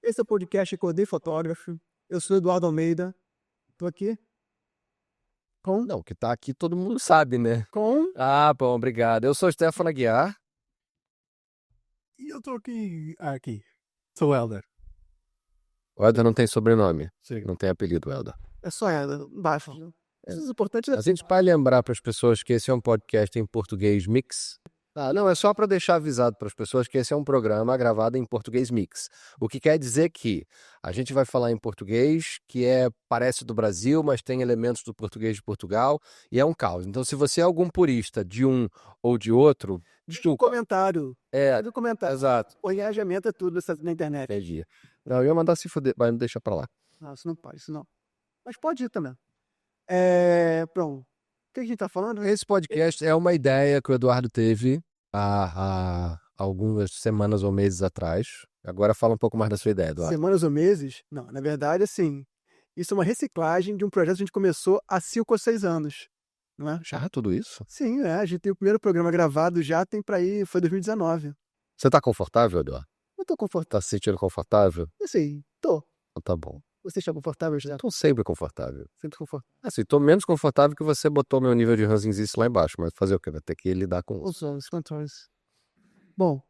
Esse é o podcast Acordei Fotógrafo. Eu sou Eduardo Almeida. Tô aqui com... Não, que tá aqui todo mundo sabe, né? com... Ah, bom, obrigado. Eu sou Stefano Aguiar. E eu tô aqui. Sou o Helder. O Helder não tem sobrenome. Sim. Não tem apelido, Helder. É só Helder. Baixa. O importante é... A gente vai lembrar para as pessoas que esse é um podcast em português mix. Ah, não, é só para deixar avisado para as pessoas que esse é um programa gravado em português mix. O que quer dizer que a gente vai falar em português, que parece do Brasil, mas tem elementos do português de Portugal, e é um caos. Então, se você é algum purista de um ou de outro, desculpa. Comentário. É, Do comentário. exato. O engajamento é tudo na internet. Entendi. Não, eu ia mandar se fuder, mas não deixa pra lá. Não, isso não pode, isso não. Mas pode ir também. Pronto. O que a gente tá falando? Esse podcast é uma ideia que o Eduardo teve há algumas semanas ou meses atrás. Agora fala um pouco mais da sua ideia, Eduardo. Semanas ou meses? Não, na verdade, assim, isso é uma reciclagem de um projeto que a gente começou há 5 ou 6 anos. Não é? Já tudo isso? Sim, a gente tem o primeiro programa gravado já, tem pra ir, foi 2019. Você tá confortável, Eduardo? Eu tô confortável. Tá se sentindo confortável? Assim, tô. Então tá bom. Você está confortável, José? Tô sempre confortável. Sempre confortável. Assim, tô menos confortável que você botou meu nível de ranzinzice lá embaixo, mas fazer o quê? Vai ter que lidar com isso. Os cantores. Bom,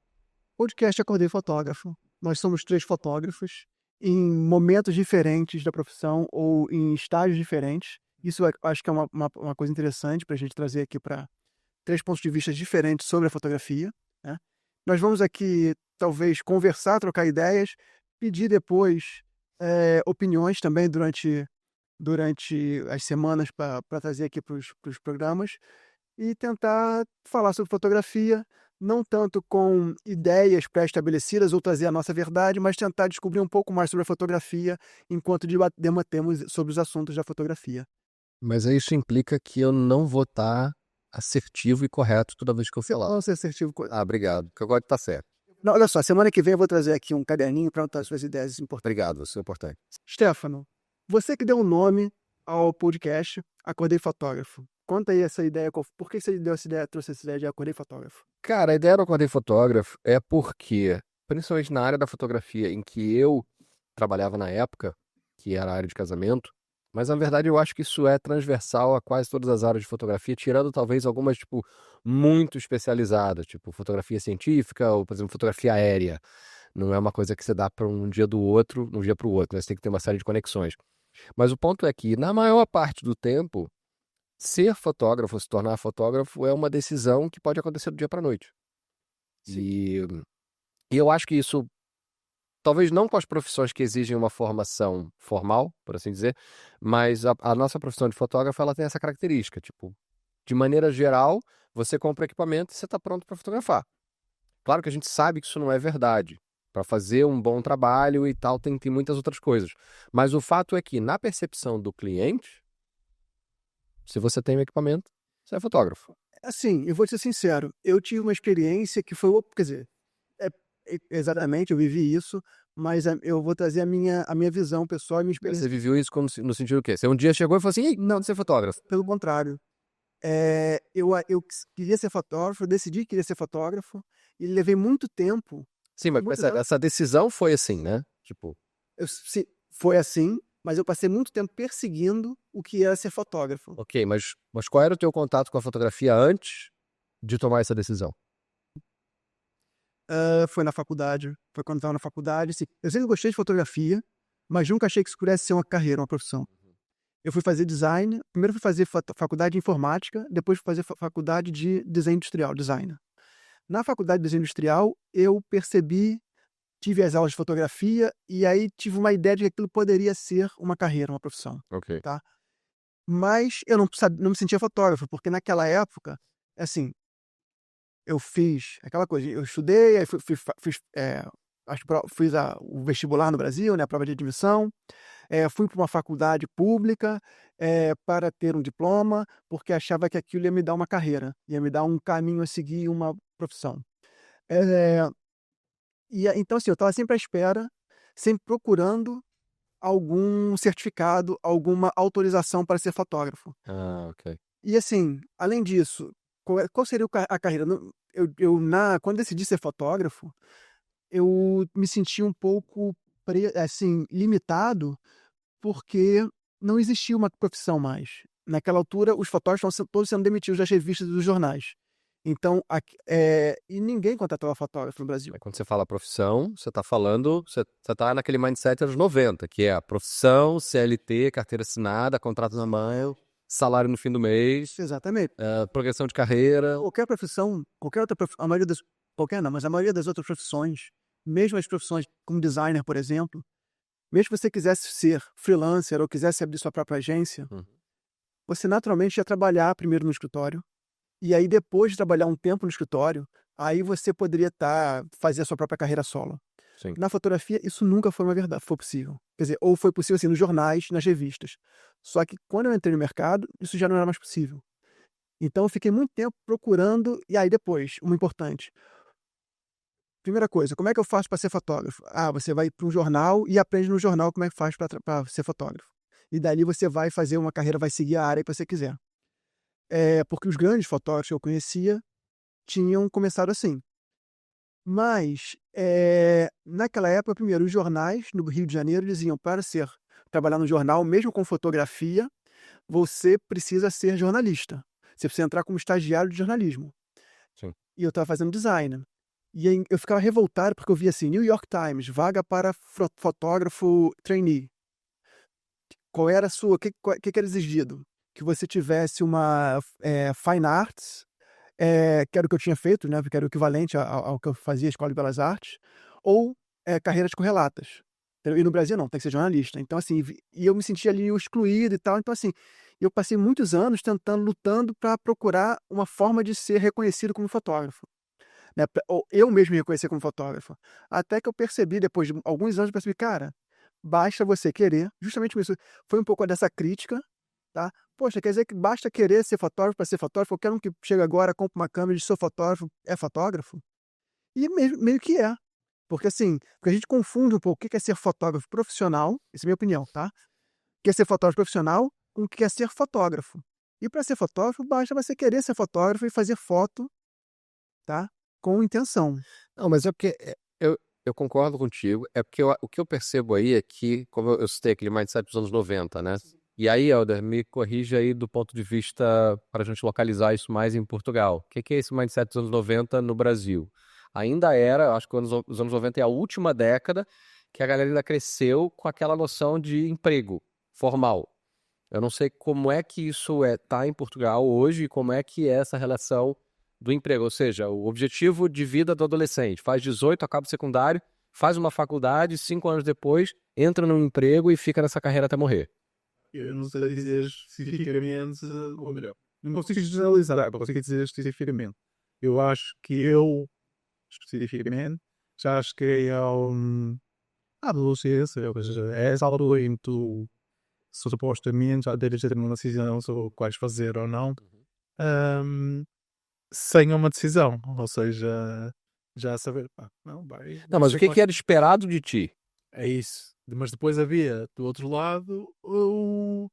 podcast Acordei Fotógrafo. Nós somos 3 fotógrafos em momentos diferentes da profissão ou em estágios diferentes. Isso eu acho que é uma coisa interessante pra gente trazer aqui para 3 pontos de vista diferentes sobre a fotografia, né? Nós vamos aqui, talvez, conversar, trocar ideias, pedir depois opiniões também durante as semanas para trazer aqui para os programas e tentar falar sobre fotografia, não tanto com ideias pré-estabelecidas ou trazer a nossa verdade, mas tentar descobrir um pouco mais sobre a fotografia enquanto debatemos sobre os assuntos da fotografia. Mas isso implica que eu não vou estar assertivo e correto toda vez que eu falar. Vamos ser assertivo. Ah, obrigado, que eu gosto de estar certo. Não, olha só, semana que vem eu vou trazer aqui um caderninho para anotar suas ideias importantes. Obrigado, você é importante. Stefano, você que deu um nome ao podcast Acordei Fotógrafo. Conta aí essa ideia, por que você deu essa ideia, trouxe essa ideia de Acordei Fotógrafo? Cara, a ideia do Acordei Fotógrafo é porque, principalmente na área da fotografia em que eu trabalhava na época, que era a área de casamento, mas na verdade eu acho que isso é transversal a quase todas as áreas de fotografia, tirando talvez algumas, tipo, muito especializadas, tipo fotografia científica ou, por exemplo, fotografia aérea. Não é uma coisa que você dá para um dia do outro, de um dia para o outro, né? Você tem que ter uma série de conexões. Mas o ponto é que, na maior parte do tempo, ser fotógrafo, se tornar fotógrafo, é uma decisão que pode acontecer do dia para a noite. E eu acho que isso, talvez não com as profissões que exigem uma formação formal, por assim dizer, mas a nossa profissão de fotógrafo, ela tem essa característica, tipo, de maneira geral, você compra equipamento e você está pronto para fotografar. Claro que a gente sabe que isso não é verdade. Para fazer um bom trabalho e tal, tem muitas outras coisas. Mas o fato é que, na percepção do cliente, se você tem um equipamento, você é fotógrafo. Assim, eu vou ser sincero, eu tive uma experiência que foi, quer dizer, exatamente, eu vivi isso, mas eu vou trazer a minha visão pessoal e minha experiência. Você viveu isso no sentido do quê? Você um dia chegou e falou assim, não, você é fotógrafo. Pelo contrário. Eu queria ser fotógrafo, eu decidi que queria ser fotógrafo e levei muito tempo. Sim, mas essa decisão foi assim, né? Tipo, Foi assim, mas eu passei muito tempo perseguindo o que era ser fotógrafo. ok, mas qual era o teu contato com a fotografia antes de tomar essa decisão? Foi na faculdade, foi quando eu estava na faculdade. Assim, eu sempre gostei de fotografia, mas nunca achei que isso pudesse ser uma carreira, uma profissão. Eu fui fazer design, primeiro fui fazer faculdade de informática, depois fui fazer faculdade de desenho industrial, design. Na faculdade de desenho industrial, eu percebi, tive as aulas de fotografia e aí tive uma ideia de que aquilo poderia ser uma carreira, uma profissão. Ok. Tá? Mas eu não me sentia fotógrafo, porque naquela época, assim, eu fiz aquela coisa, eu estudei, aí fiz o vestibular no Brasil, né, a prova de admissão, fui para uma faculdade pública para ter um diploma, porque achava que aquilo ia me dar uma carreira, ia me dar um caminho a seguir, uma profissão. Então, assim, eu estava sempre à espera, sempre procurando algum certificado, alguma autorização para ser fotógrafo. Ah, ok. E assim, além disso, qual seria a carreira? Quando decidi ser fotógrafo, eu me senti um pouco assim, limitado, porque não existia uma profissão mais. Naquela altura, os fotógrafos estavam todos sendo demitidos das revistas e dos jornais. Então, e ninguém contratava fotógrafo no Brasil. Aí quando você fala profissão, você está falando, você está naquele mindset anos 90, que é a profissão, CLT, carteira assinada, contrato na mão, salário no fim do mês, Exatamente. progressão de carreira. Qualquer profissão, qualquer outra profissão, qualquer não, mas a maioria das outras profissões, mesmo as profissões como designer, por exemplo, mesmo que você quisesse ser freelancer ou quisesse abrir sua própria agência, você naturalmente ia trabalhar primeiro no escritório, e aí depois de trabalhar um tempo no escritório, aí você poderia fazer a sua própria carreira solo. Sim. Na fotografia, isso nunca foi uma verdade, foi possível. Quer dizer, ou foi possível assim, nos jornais, nas revistas. Só que quando eu entrei no mercado, isso já não era mais possível. Então eu fiquei muito tempo procurando, e aí depois, uma importante. Primeira coisa, como é que eu faço para ser fotógrafo? Você vai para um jornal e aprende no jornal como é que faz para ser fotógrafo. E dali você vai fazer uma carreira, vai seguir a área que você quiser. Porque os grandes fotógrafos que eu conhecia tinham começado assim. Mas, naquela época, primeiro, os jornais no Rio de Janeiro diziam para trabalhar no jornal, mesmo com fotografia, você precisa ser jornalista. Você precisa entrar como estagiário de jornalismo. Sim. E eu estava fazendo design. E aí eu ficava revoltado porque eu via assim, New York Times, vaga para fotógrafo trainee. Qual era a sua, o que era exigido? Que você tivesse uma Fine Arts, que era o que eu tinha feito, né, porque era o equivalente ao que eu fazia, Escola de Belas Artes, ou carreiras correlatas. E no Brasil não, tem que ser jornalista. Então, assim, e eu me sentia ali excluído e tal. Então, assim, eu passei muitos anos lutando para procurar uma forma de ser reconhecido como fotógrafo. Né, ou eu mesmo me reconhecer como fotógrafo. Até que eu percebi, depois de alguns anos, eu percebi, cara, basta você querer, justamente isso. Foi um pouco dessa crítica, tá? Poxa, quer dizer que basta querer ser fotógrafo para ser fotógrafo? Qualquer um que chega agora, compra uma câmera e diz sou fotógrafo, é fotógrafo? E meio que é. Porque assim, porque a gente confunde um pouco o que é ser fotógrafo profissional, essa é a minha opinião, tá? O que é ser fotógrafo profissional com o que é ser fotógrafo. E para ser fotógrafo, basta você querer ser fotógrafo e fazer foto, tá? Com intenção. Não, mas é porque eu concordo contigo. É porque o que eu percebo aí é que, como eu citei aquele mindset dos anos 90, né? E aí, Helder, me corrija aí do ponto de vista para a gente localizar isso mais em Portugal. O que é esse mindset dos anos 90 no Brasil? Ainda era, acho que os anos 90 é a última década que a galera ainda cresceu com aquela noção de emprego formal. Eu não sei como é que isso tá em Portugal hoje e como é que é essa relação do emprego, ou seja, o objetivo de vida do adolescente, faz 18, acaba o secundário, faz uma faculdade, 5 anos depois, entra num emprego e fica nessa carreira até morrer. Eu não sei dizer especificamente, ou melhor, não consigo generalizar, consigo dizer especificamente. Eu acho que eu, especificamente, já cheguei à adolescência, ou seja, é essa altura em que tu supostamente já deves ter uma decisão sobre quais fazer ou não, ahm, sem uma decisão, ou seja, já saber, não, vai, Não, mas o sei que era esperado de ti? é isso. Mas depois havia, do outro lado, o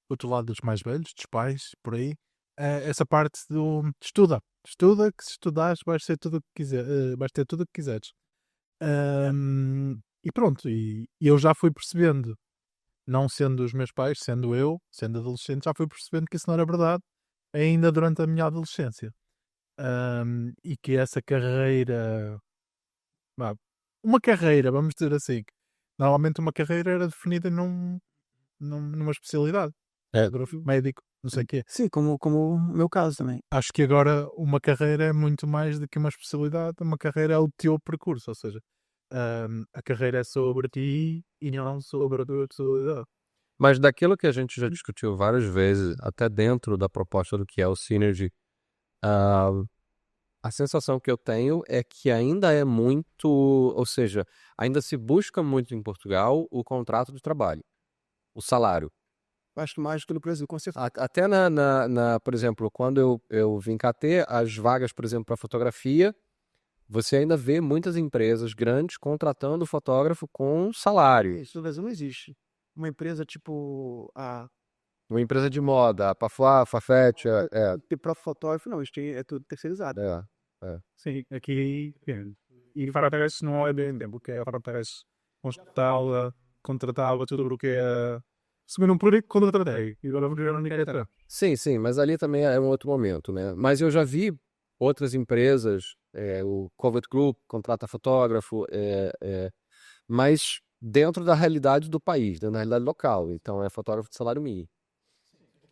outro lado dos mais velhos, dos pais, por aí, essa parte do estuda. Estuda, que se estudares vais ter tudo o que vais ter tudo o que quiseres. E pronto, e eu já fui percebendo, não sendo os meus pais, sendo eu, sendo adolescente, já fui percebendo que isso não era verdade, ainda durante a minha adolescência. E que essa carreira, uma carreira, vamos dizer assim, normalmente uma carreira era definida numa especialidade. Médico, não sei o quê. Sim, como o meu caso também. Acho que agora uma carreira é muito mais do que uma especialidade, uma carreira é o teu percurso, ou seja, a carreira é sobre ti e não sobre a tua especialidade. Mas daquilo que a gente já discutiu várias vezes, até dentro da proposta do que é o Synergy, a sensação que eu tenho é que ainda é muito, ou seja, ainda se busca muito em Portugal o contrato de trabalho, o salário. Acho que mais do que no Brasil, com certeza. Até por exemplo, quando eu vim cá ter as vagas, por exemplo, para fotografia, você ainda vê muitas empresas grandes contratando fotógrafo com salário. Isso no Brasil não existe. Uma empresa tipo Uma empresa de moda, a Pafá, Farfetch, o próprio fotógrafo, não, isso é tudo terceirizado. Sim, aqui e Farapés não é bem tempo, porque a Farapés contratava tudo o que é. Segundo um público, contratei. E agora vou não ninguém terá. Sim, mas ali também é um outro momento, né? Mas eu já vi outras empresas, o Covet Group contrata fotógrafo, mas dentro da realidade do país, dentro da realidade local. Então é fotógrafo de salário mínimo.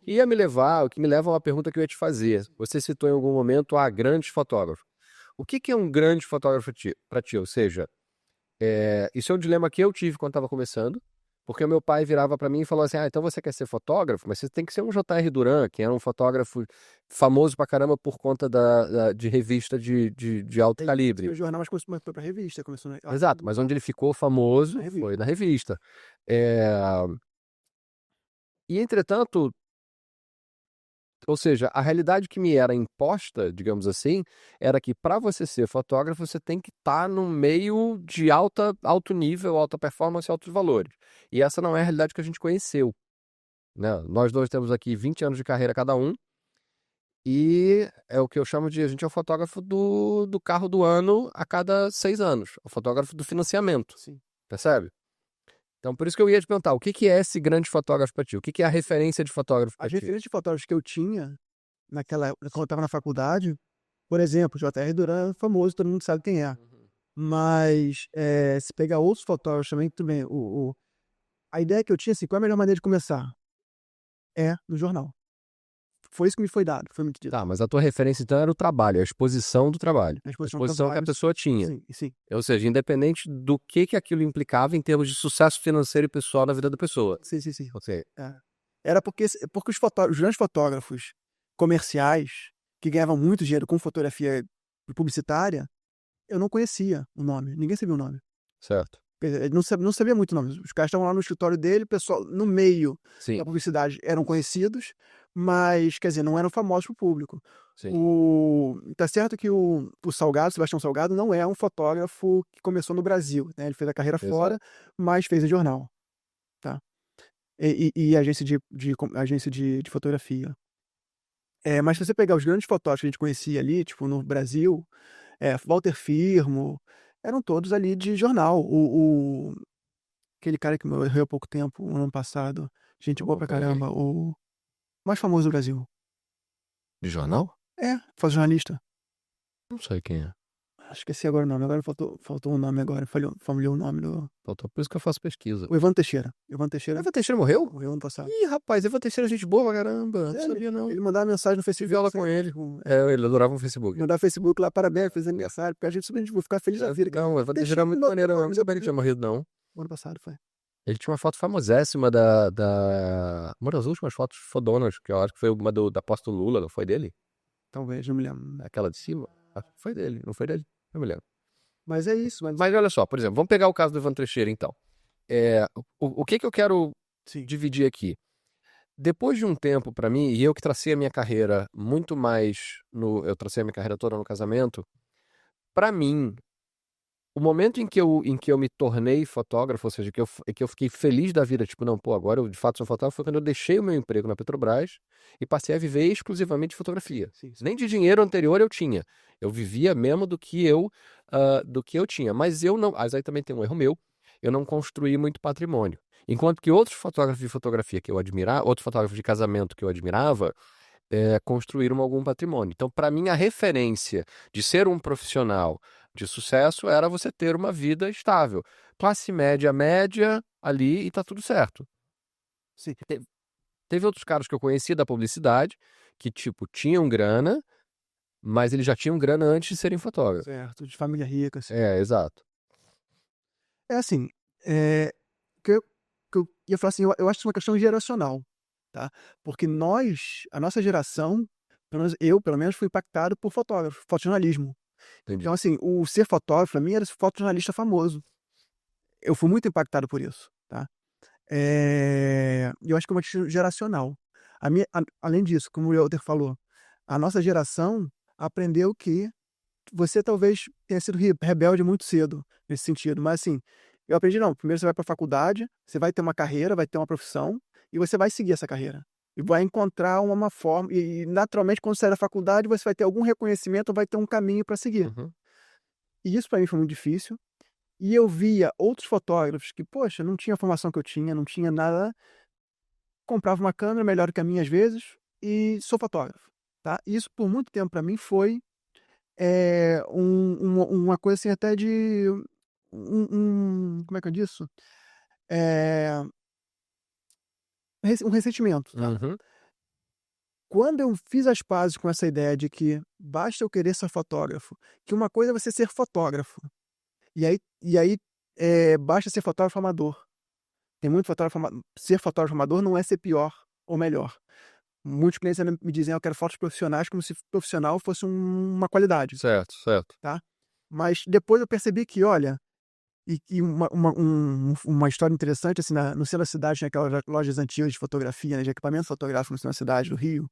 O que me leva a uma pergunta que eu ia te fazer. Você citou em algum momento grandes fotógrafos. O que é um grande fotógrafo para ti? Ou seja, isso é um dilema que eu tive quando estava começando, porque o meu pai virava para mim e falou assim: então você quer ser fotógrafo, mas você tem que ser um J.R. Duran, que era um fotógrafo famoso pra caramba por conta de revista de alto calibre. O jornal, mas começou pra revista. Começou Exato, mas onde ele ficou famoso foi na revista. E, entretanto, ou seja, a realidade que me era imposta, digamos assim, era que para você ser fotógrafo, você tem que estar no meio de alto nível, alta performance e altos valores. E essa não é a realidade que a gente conheceu, né? Nós dois temos aqui 20 anos de carreira cada um, e é o que eu chamo de, a gente é o fotógrafo do carro do ano a cada 6 anos, o fotógrafo do financiamento, Sim. percebe? Então, por isso que eu ia te perguntar, o que é esse grande fotógrafo para ti? O que é a referência de fotógrafo para As ti? referências de fotógrafos que eu tinha naquela época, quando eu estava na faculdade, por exemplo, J.R. Duran é famoso, todo mundo sabe quem é. Mas se pegar outros fotógrafos também, tudo bem. A ideia que eu tinha, assim, qual é a melhor maneira de começar? É no jornal. Foi isso que me foi dado, foi muito dito. Tá, mas a tua referência então era o trabalho, a exposição do trabalho. A A exposição exposição que a pessoa tinha. Sim. Ou seja, independente do que aquilo implicava em termos de sucesso financeiro e pessoal na vida da pessoa. Sim. Ok. Era porque os grandes fotógrafos comerciais que ganhavam muito dinheiro com fotografia publicitária, eu não conhecia o nome, ninguém sabia o nome. Certo. Quer dizer, não sabia muito o nome. Os caras estavam lá no escritório dele, o pessoal no meio Sim, da publicidade eram conhecidos, mas, quer dizer, não eram famosos para o público. sim. Tá certo que o Salgado, Sebastião Salgado, não é um fotógrafo que começou no Brasil, né? Ele fez a carreira Exato. fora, mas fez em jornal, tá? E agência de fotografia. Mas se você pegar os grandes fotógrafos que a gente conhecia ali, tipo, no Brasil, Walter Firmo, eram todos ali de jornal. Aquele cara que morreu há pouco tempo, no ano passado, gente boa pra caramba, o mais famoso do Brasil. De jornal? Jornalista. Não sei quem é. Esqueci agora o nome, agora faltou um nome agora, falhou o nome do... Faltou por isso que eu faço pesquisa. O Evandro Teixeira. Evandro Teixeira morreu? morreu ano passado. Ih, rapaz, Evandro Teixeira é gente boa pra caramba. Não sabia não. Ele mandava mensagem no Tive Facebook. aula com ele. Ele adorava o Facebook. Mandava no Facebook lá, parabéns, fez aniversário, porque a gente vai ficar feliz da vida. Não, o Evandro Teixeira é muito maneiro. Eu não sabia que ele tinha morrido, não. O ano passado foi. Ele tinha uma foto famosíssima uma das últimas fotos fodonas, que eu acho que foi uma da posse do Lula, não foi dele? Talvez, não me lembro. Aquela de cima? Acho que foi dele, não foi dele? Eu me lembro. Mas é isso. Mas olha só, por exemplo, vamos pegar o caso do Evandro Teixeira, então. O que eu quero dividir aqui? Depois de um tempo para mim, e eu que tracei a minha carreira muito mais eu tracei a minha carreira toda no casamento, para mim, o momento em que eu me tornei fotógrafo, ou seja, que eu fiquei feliz da vida, tipo, não, pô, agora eu de fato sou fotógrafo, foi quando eu deixei o meu emprego na Petrobras e passei a viver exclusivamente de fotografia. Sim. Nem de dinheiro anterior eu tinha. Eu vivia mesmo do que eu tinha. Mas eu não. Mas aí também tem um erro meu. Eu não construí muito patrimônio. Enquanto que outros fotógrafos de fotografia que eu admirava, outros fotógrafos de casamento que eu admirava, construíram algum patrimônio. Então, para mim, a referência de ser um profissional de sucesso era você ter uma vida estável. Classe média ali e tá tudo certo. Sim. Teve outros caras que eu conheci da publicidade que, tipo, tinham grana, mas eles já tinham grana antes de serem fotógrafos. Certo, de família rica. Assim. Exato. É assim, que eu ia falar assim, eu acho que é uma questão geracional, tá? Porque a nossa geração, pelo menos fui impactado por fotojornalismo. Entendi. Então, assim, o ser fotógrafo, pra mim, era fotojornalista famoso. Eu fui muito impactado por isso, tá? Eu acho que é uma questão geracional. Além disso, como o Elder falou, a nossa geração aprendeu que você talvez tenha sido rebelde muito cedo nesse sentido, mas assim, eu aprendi não, primeiro você vai para a faculdade, você vai ter uma carreira, vai ter uma profissão e você vai seguir essa carreira. E vai encontrar uma forma e naturalmente quando você sair da faculdade, você vai ter algum reconhecimento, vai ter um caminho para seguir. Uhum. E isso para mim foi muito difícil. E eu via outros fotógrafos que, poxa, não tinha a formação que eu tinha, não tinha nada, comprava uma câmera melhor que a minha às vezes e sou fotógrafo, tá? Isso por muito tempo para mim foi uma coisa assim até de como é que eu disse? É, um ressentimento, tá? Uhum. Quando eu fiz as pazes com essa ideia de que basta eu querer ser fotógrafo, que uma coisa é você ser fotógrafo, e aí basta ser fotógrafo amador. Tem muito fotógrafo amador. Ser fotógrafo amador não é ser pior ou melhor. Muitos clientes ainda me dizem, eu quero fotos profissionais, como se profissional fosse uma qualidade, Certo, certo. tá? Mas depois eu percebi que, olha, e uma história interessante, assim, no centro da cidade, tinha aquelas lojas antigas de fotografia, né, de equipamento fotográfico no centro da cidade do Rio.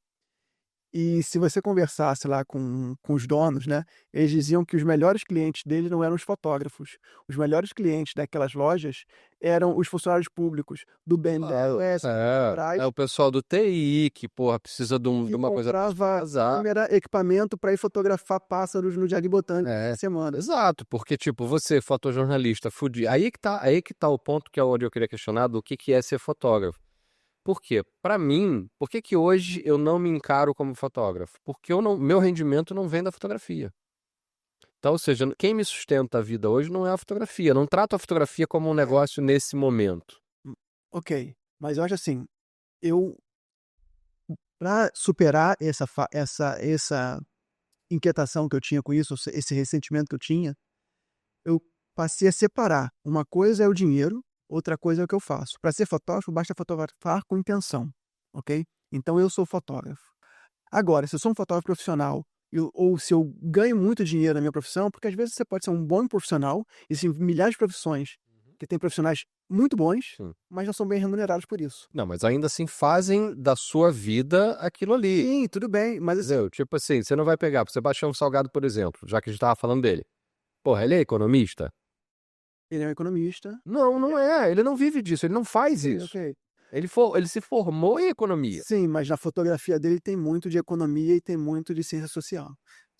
E se você conversasse lá com os donos, né, eles diziam que os melhores clientes deles não eram os fotógrafos. Os melhores clientes daquelas lojas eram os funcionários públicos do BNDES, É o pessoal do TI que, porra, precisa de que uma coisa pra comprava casar. câmera, equipamento para ir fotografar pássaros no Jardim Botânico por semana. Exato, porque, tipo, você, fotojornalista, fudido. Aí que tá o ponto que é onde eu queria questionar do que é ser fotógrafo. Por quê? Pra mim, por que hoje eu não me encaro como fotógrafo? Porque meu rendimento não vem da fotografia. Então, ou seja, quem me sustenta a vida hoje não é a fotografia. Eu não trato a fotografia como um negócio nesse momento. Ok, mas eu acho assim, eu para superar essa inquietação que eu tinha com isso, esse ressentimento que eu tinha, eu passei a separar. Uma coisa é o dinheiro, outra coisa é o que eu faço. Para ser fotógrafo, basta fotografar com intenção, ok? Então eu sou fotógrafo. Agora, se eu sou um fotógrafo profissional ou se eu ganho muito dinheiro na minha profissão, porque às vezes você pode ser um bom profissional, e existem milhares de profissões que têm profissionais muito bons, Sim. mas não são bem remunerados por isso. Não, mas ainda assim fazem da sua vida aquilo ali. Sim, tudo bem, mas assim, Entendeu? Tipo assim, você não vai pegar, pra você baixar um salgado, por exemplo, já que a gente tava falando dele. Porra, ele é economista? ele é um economista. Não, não é. Ele não vive disso, ele não faz Sim, isso. ok. Ele se formou em economia. Sim, mas na fotografia dele tem muito de economia e tem muito de ciência social.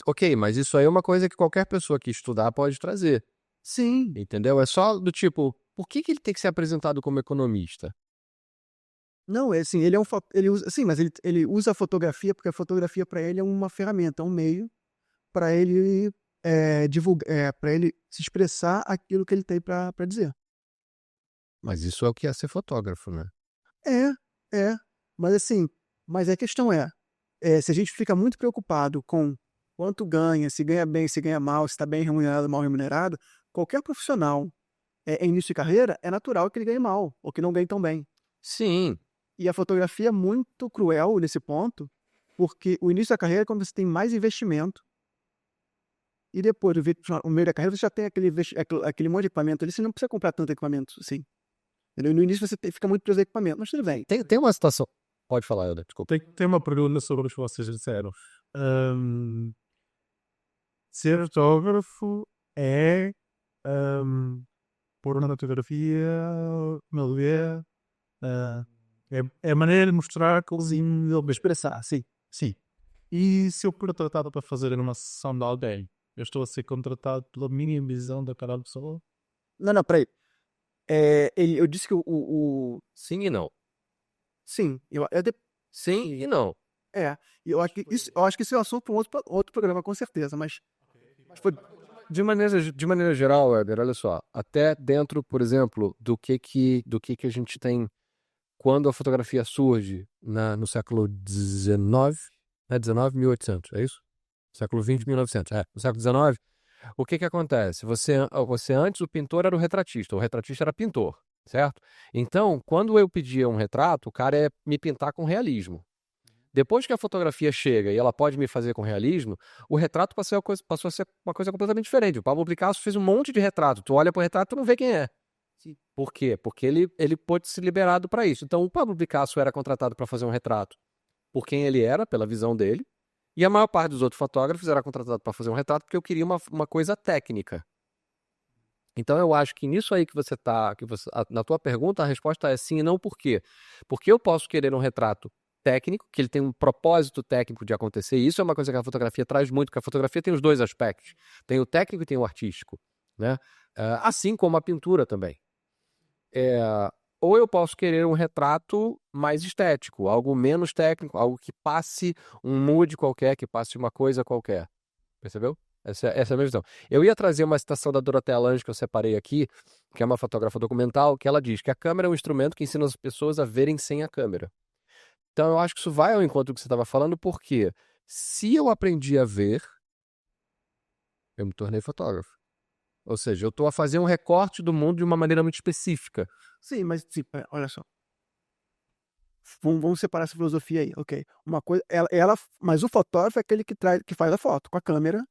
Ok, mas isso aí é uma coisa que qualquer pessoa que estudar pode trazer. Sim, Entendeu? É só do tipo, por que ele tem que ser apresentado como economista? não, é assim, ele é ele usa, sim, mas ele usa a fotografia porque a fotografia para ele é uma ferramenta, um meio para ele divulgar, para ele se expressar aquilo que ele tem para dizer. Mas isso é o que é ser fotógrafo, né? É, é, mas assim, mas a questão se a gente fica muito preocupado com quanto ganha, se ganha bem, se ganha mal, se está bem remunerado, mal remunerado, qualquer profissional em início de carreira é natural que ele ganhe mal ou que não ganhe tão bem. Sim. E a fotografia é muito cruel nesse ponto, porque o início da carreira é quando você tem mais investimento. E depois, o meio da carreira, você já tem aquele monte de equipamento ali, você não precisa comprar tanto equipamento assim. Entendeu? No início você fica muito preso ao equipamento, mas tudo bem. Tem uma situação. Pode falar, Helder, desculpa. Tem uma pergunta sobre o que vocês disseram. Ser fotógrafo é pôr na fotografia, meu ver, é a maneira de mostrar que eles iam expressar, sim, sim. E se eu for contratado para fazer uma sessão de alguém, eu estou a ser contratado pela minha visão daquela pessoa? Não, peraí. Eu disse que Sim e não. sim, Sim e não. eu acho que isso é um assunto para outro programa, com certeza, mas foi. De maneira geral, Helder, olha só. Até dentro, por exemplo, do que a gente tem quando a fotografia surge no século XIX, né? 1800, é isso? Século XX, 1900. No século XIX, o que acontece? Você antes, o pintor era o retratista era pintor, certo? Então, quando eu pedia um retrato, o cara ia me pintar com realismo. Depois que a fotografia chega e ela pode me fazer com realismo, o retrato passou a ser uma coisa completamente diferente. O Pablo Picasso fez um monte de retrato. Tu olha pro retrato e não vê quem é. Sim. Por quê? Porque ele pôde se liberado para isso. Então, o Pablo Picasso era contratado para fazer um retrato por quem ele era, pela visão dele, e a maior parte dos outros fotógrafos era contratado para fazer um retrato porque eu queria uma coisa técnica. Então, eu acho que nisso aí na tua pergunta, a resposta é sim e não. Por quê? Porque eu posso querer um retrato técnico, que ele tem um propósito técnico de acontecer. Isso é uma coisa que a fotografia traz muito, que a fotografia tem os dois aspectos. Tem o técnico e tem o artístico, né? Assim como a pintura também. Ou eu posso querer um retrato mais estético, algo menos técnico, algo que passe um mood qualquer, que passe uma coisa qualquer. Percebeu? Essa é a minha visão. Eu ia trazer uma citação da Dorothea Lange que eu separei aqui, que é uma fotógrafa documental, que ela diz que a câmera é um instrumento que ensina as pessoas a verem sem a câmera. Então eu acho que isso vai ao encontro do que você estava falando, porque se eu aprendi a ver, eu me tornei fotógrafo. Ou seja, eu estou a fazer um recorte do mundo de uma maneira muito específica. Sim, mas olha só. Vamos separar essa filosofia aí, ok. Uma coisa, mas o fotógrafo é aquele que faz a foto com a câmera,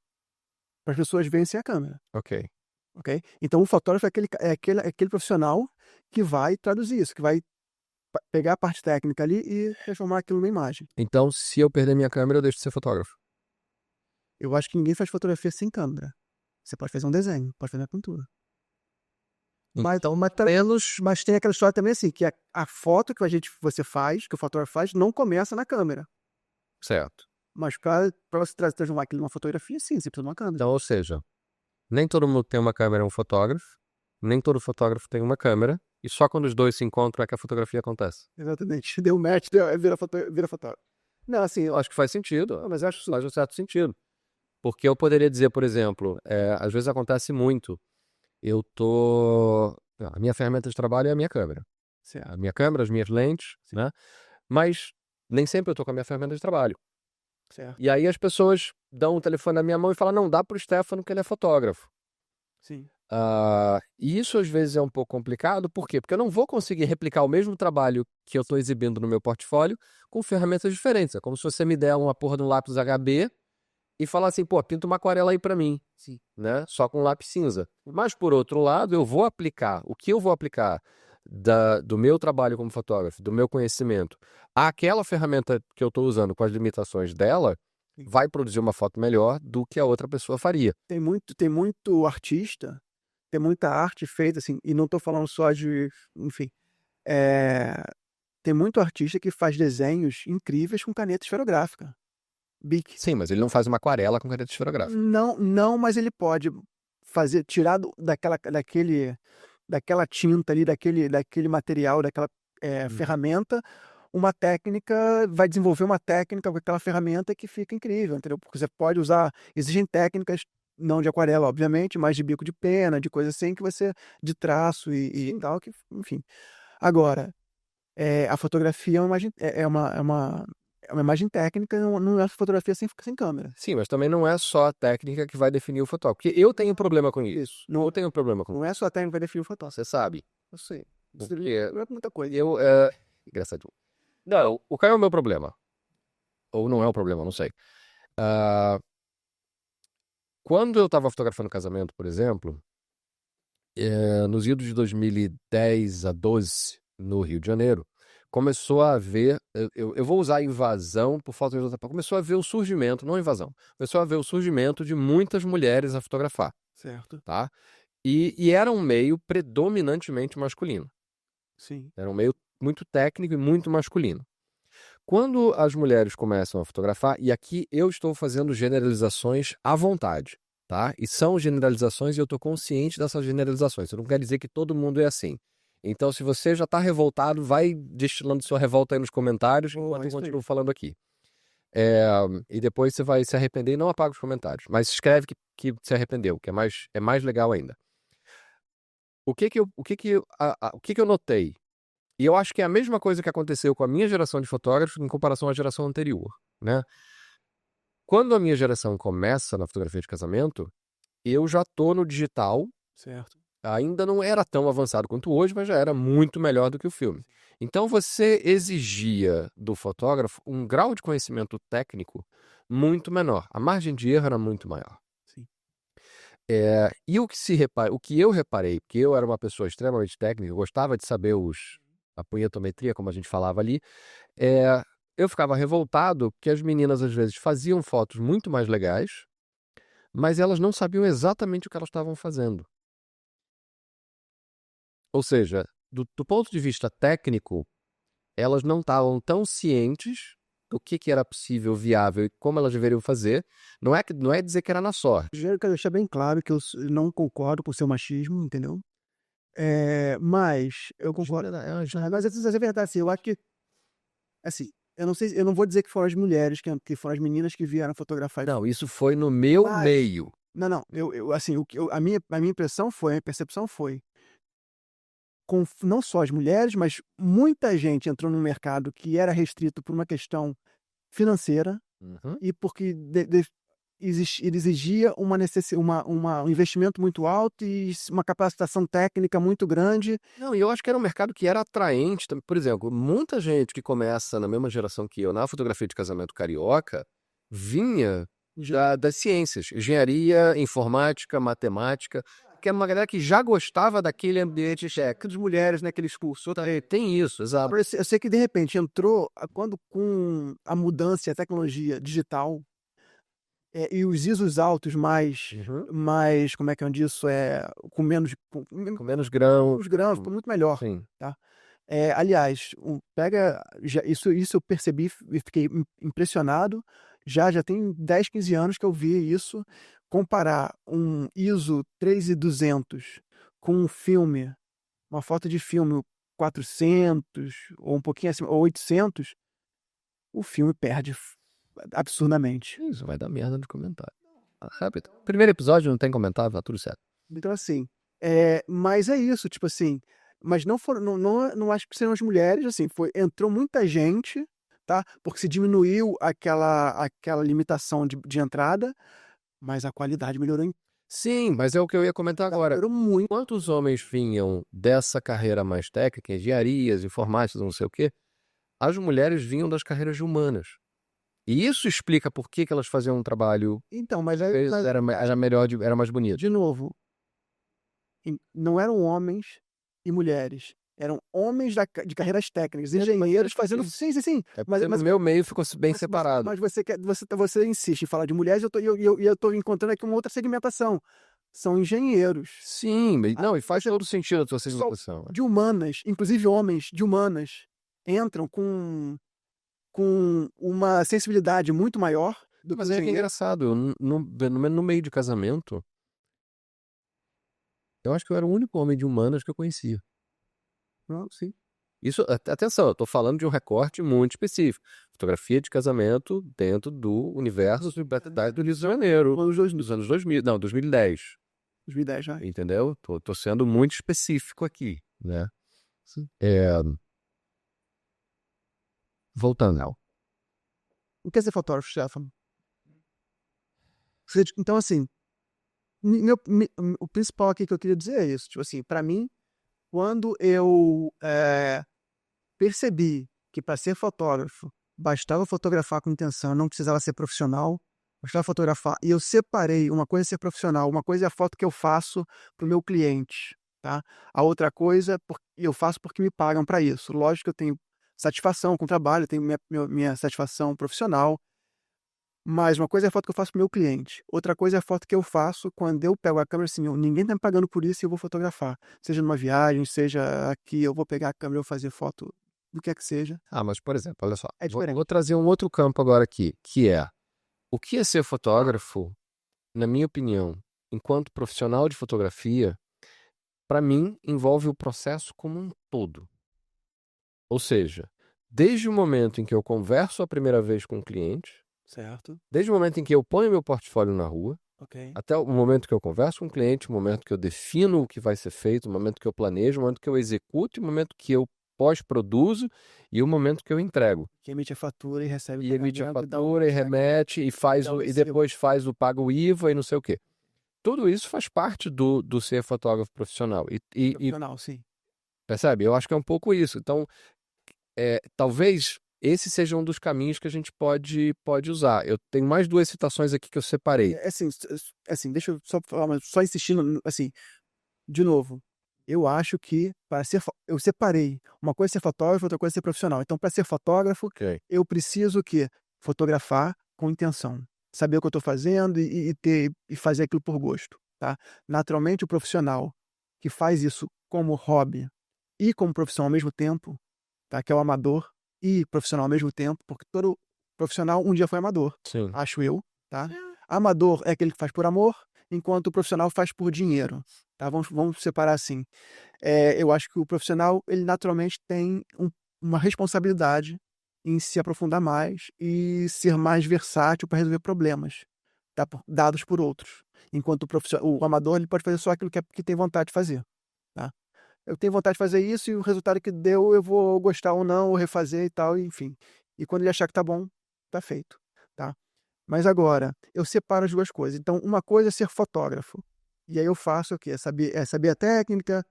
para as pessoas verem sem a câmera, Ok. ok? Então o fotógrafo é aquele profissional que vai traduzir isso, que vai pegar a parte técnica ali e transformar aquilo numa imagem. Então, se eu perder minha câmera, eu deixo de ser fotógrafo. Eu acho que ninguém faz fotografia sem câmera. Você pode fazer um desenho, pode fazer uma pintura. Então, Mas tem aquela história também assim, que a foto que você faz, que o fotógrafo faz, não começa na câmera. certo. Mas para você transformar aquilo numa fotografia, sim, você precisa de uma câmera. Então, ou seja, nem todo mundo tem uma câmera é um fotógrafo, nem todo fotógrafo tem uma câmera, e só quando os dois se encontram é que a fotografia acontece. Exatamente. Deu match, vira fotógrafo. Não, assim, Eu acho que faz sentido, mas eu acho faz um certo sentido. Porque eu poderia dizer, por exemplo, às vezes acontece muito, a minha ferramenta de trabalho é a minha câmera. certo. A minha câmera, as minhas lentes, né? Mas nem sempre eu tô com a minha ferramenta de trabalho. Certo. E aí as pessoas dão o telefone na minha mão e falam, não, dá pro Stefano que ele é fotógrafo. Sim. E isso às vezes é um pouco complicado, por quê? Porque eu não vou conseguir replicar o mesmo trabalho que eu estou exibindo no meu portfólio com ferramentas diferentes. É como se você me der uma porra de um lápis HB e falar assim, pô, pinta uma aquarela aí pra mim, Sim. né? Só com lápis cinza. Mas por outro lado, eu vou aplicar, o que eu vou aplicar do meu trabalho como fotógrafo, do meu conhecimento, aquela ferramenta que eu estou usando com as limitações dela, Sim. vai produzir uma foto melhor do que a outra pessoa faria. Tem muito artista, tem muita arte feita, assim, e não estou falando só de, enfim, tem muito artista que faz desenhos incríveis com caneta esferográfica. Bic. Sim, mas ele não faz uma aquarela com caneta esferográfica. Não, mas ele pode tirar daquela tinta ali, daquele material, daquela ferramenta, uma técnica, vai desenvolver uma técnica com aquela ferramenta que fica incrível, entendeu? Porque você pode usar, existem técnicas, não de aquarela, obviamente, mas de bico de pena, de coisa assim, de traço e tal, que, enfim. Agora, a fotografia é uma imagem técnica, não é fotografia sem câmera. Sim, mas também não é só a técnica que vai definir o fotógrafo. Porque eu tenho problema com isso. Não, Eu tenho problema com isso. não é só a técnica que vai definir o fotógrafo. Você sabe. Eu sei. Porque Não é muita coisa. Engraçado. Não, qual é o meu problema? Ou não é o problema, não sei. Quando eu estava fotografando casamento, por exemplo, nos idos de 2010 a 12, no Rio de Janeiro, começou a haver, eu vou usar invasão por falta de outra palavra, começou a haver o surgimento, não invasão, começou a haver o surgimento de muitas mulheres a fotografar, Certo. tá? E era um meio predominantemente masculino. Sim. Era um meio muito técnico e muito masculino. Quando as mulheres começam a fotografar, e aqui eu estou fazendo generalizações à vontade, tá? E são generalizações e eu estou consciente dessas generalizações. Isso não quer dizer que todo mundo é assim. Então, se você já está revoltado, vai destilando sua revolta aí nos comentários, enquanto eu continuo falando aqui. E depois você vai se arrepender e não apaga os comentários. Mas escreve que se arrependeu, que é mais legal ainda. O que que eu notei? E eu acho que é a mesma coisa que aconteceu com a minha geração de fotógrafos em comparação à geração anterior, né? Quando a minha geração começa na fotografia de casamento, eu já tô no digital. Certo. Ainda não era tão avançado quanto hoje, mas já era muito melhor do que o filme. Então você exigia do fotógrafo um grau de conhecimento técnico muito menor. A margem de erro era muito maior. Sim. E o que eu reparei, porque eu era uma pessoa extremamente técnica, eu gostava de saber a punhetometria, como a gente falava ali, eu ficava revoltado porque as meninas às vezes faziam fotos muito mais legais, mas elas não sabiam exatamente o que elas estavam fazendo. Ou seja, do ponto de vista técnico, elas não estavam tão cientes o que que era possível, viável e como elas deveriam fazer. Não é dizer que era na sorte. Eu quero deixar bem claro que eu não concordo com o seu machismo, entendeu? Mas eu concordo. Mas é verdade, assim, eu acho que, assim, eu não sei, eu não vou dizer que foram as mulheres, que foram as meninas que vieram fotografar. Não, isso foi no meu Mas- meio. Não, assim, a minha percepção foi, não só as mulheres, mas muita gente entrou no mercado que era restrito por uma questão financeira Uhum. e porque ele exigia um investimento muito alto e uma capacitação técnica muito grande. Não, e eu acho que era um mercado que era atraente também. Por exemplo, muita gente que começa na mesma geração que eu na fotografia de casamento carioca vinha das ciências, engenharia, informática, matemática, que é uma galera que já gostava daquele ambiente técnico. Das mulheres, né, aqueles cursos. Tem isso, exato. Agora, eu sei que de repente entrou, quando com a mudança e a tecnologia digital, e os ISOs altos mais, como é que eu disso, com menos Com menos grão. os grãos, ficou muito melhor. Sim. Tá? Aliás, isso eu percebi e fiquei impressionado. Já tem 10, 15 anos que eu vi isso. Comparar um ISO 3200 com um filme, uma foto de filme 400 ou um pouquinho acima, ou 800, o filme perde absurdamente. Isso vai dar merda no comentário. Rápido. Primeiro episódio não tem comentário, tá tudo certo. Então, assim, mas é isso, tipo assim, mas não foram, não acho que serão as mulheres, assim, entrou muita gente, tá? Porque se diminuiu aquela limitação de entrada, mas a qualidade melhorou, Sim, mas é o que eu ia comentar agora. melhorou muito. Quantos homens vinham dessa carreira mais técnica, engenharias, informáticas, não sei o quê, as mulheres vinham das carreiras de humanas. E isso explica por que elas faziam um trabalho Então, mas era melhor, era mais bonito. de novo, não eram homens e mulheres. Eram homens de carreiras técnicas, engenheiros fazendo. Sim. Mas no meu meio ficou bem separado. Mas você insiste em falar de mulheres e eu tô encontrando aqui uma outra segmentação. São engenheiros. Sim, não, e faz todo sentido a tua segmentação. De humanas, inclusive homens de humanas, entram com uma sensibilidade muito maior do que Mas os é que é engenheiros. engraçado, no meio de casamento, eu acho que eu era o único homem de humanas que eu conhecia. Não, sim. Isso, atenção, eu tô falando de um recorte muito específico. Fotografia de casamento dentro do universo do Rio de Janeiro. Dos anos 2000, não, 2010. 2010 já. Entendeu? Tô sendo muito específico aqui, né? Sim. Voltando. O que é ser fotógrafo, Stefano? Então, assim, o principal aqui que eu queria dizer é isso. Tipo assim, para mim, quando eu percebi que para ser fotógrafo bastava fotografar com intenção, não precisava ser profissional, bastava fotografar, e eu separei uma coisa é ser profissional, uma coisa é a foto que eu faço para o meu cliente, tá? A outra coisa eu faço porque me pagam para isso. Lógico que eu tenho satisfação com o trabalho, eu tenho minha satisfação profissional, mas uma coisa é a foto que eu faço para o meu cliente, outra coisa é a foto que eu faço quando eu pego a câmera assim, ninguém está me pagando por isso e eu vou fotografar. Seja numa viagem, seja aqui, eu vou pegar a câmera e vou fazer foto do que é que seja. Mas por exemplo, olha só, É diferente. vou trazer um outro campo agora aqui, que é o que é ser fotógrafo, na minha opinião, enquanto profissional de fotografia, para mim envolve o processo como um todo. Ou seja, desde o momento em que eu converso a primeira vez com o cliente, Certo, desde o momento em que eu ponho meu portfólio na rua, ok. até o momento que eu converso com o cliente, o momento que eu defino o que vai ser feito, o momento que eu planejo, o momento que eu executo, o momento que eu pós-produzo e o momento que eu entrego. Que emite a fatura e recebe E emite a pagamento, fatura e remete e depois faz o paga o IVA e não sei o quê. Tudo isso faz parte do ser fotógrafo profissional. E profissional, sim. percebe? Eu acho que é um pouco isso. Então, talvez esse seja um dos caminhos que a gente pode usar. Eu tenho mais duas citações aqui que eu separei. Assim, deixa eu só falar, mas só insistindo, assim, de novo, eu acho que eu separei uma coisa é ser fotógrafo, outra coisa é ser profissional. Então, para ser fotógrafo, Ok. eu preciso fotografar com intenção, saber o que eu estou fazendo e fazer aquilo por gosto, tá? Naturalmente, o profissional que faz isso como hobby e como profissão ao mesmo tempo, tá? Que é o amador e profissional ao mesmo tempo, porque todo Profissional um dia foi amador, Sim. acho eu, tá? Amador é aquele que faz por amor, enquanto o profissional faz por dinheiro, tá? Vamos separar assim. Eu acho que o profissional, ele naturalmente tem uma responsabilidade em se aprofundar mais e ser mais versátil para resolver problemas, tá? Dados por outros. Enquanto o amador, ele pode fazer só aquilo que tem vontade de fazer, tá? Eu tenho vontade de fazer isso e o resultado que deu eu vou gostar ou não, ou refazer e tal, enfim. E quando ele achar que tá bom, tá feito, tá? Mas agora, eu separo as duas coisas. Então, uma coisa é ser fotógrafo. E aí eu faço o quê? Saber a técnica,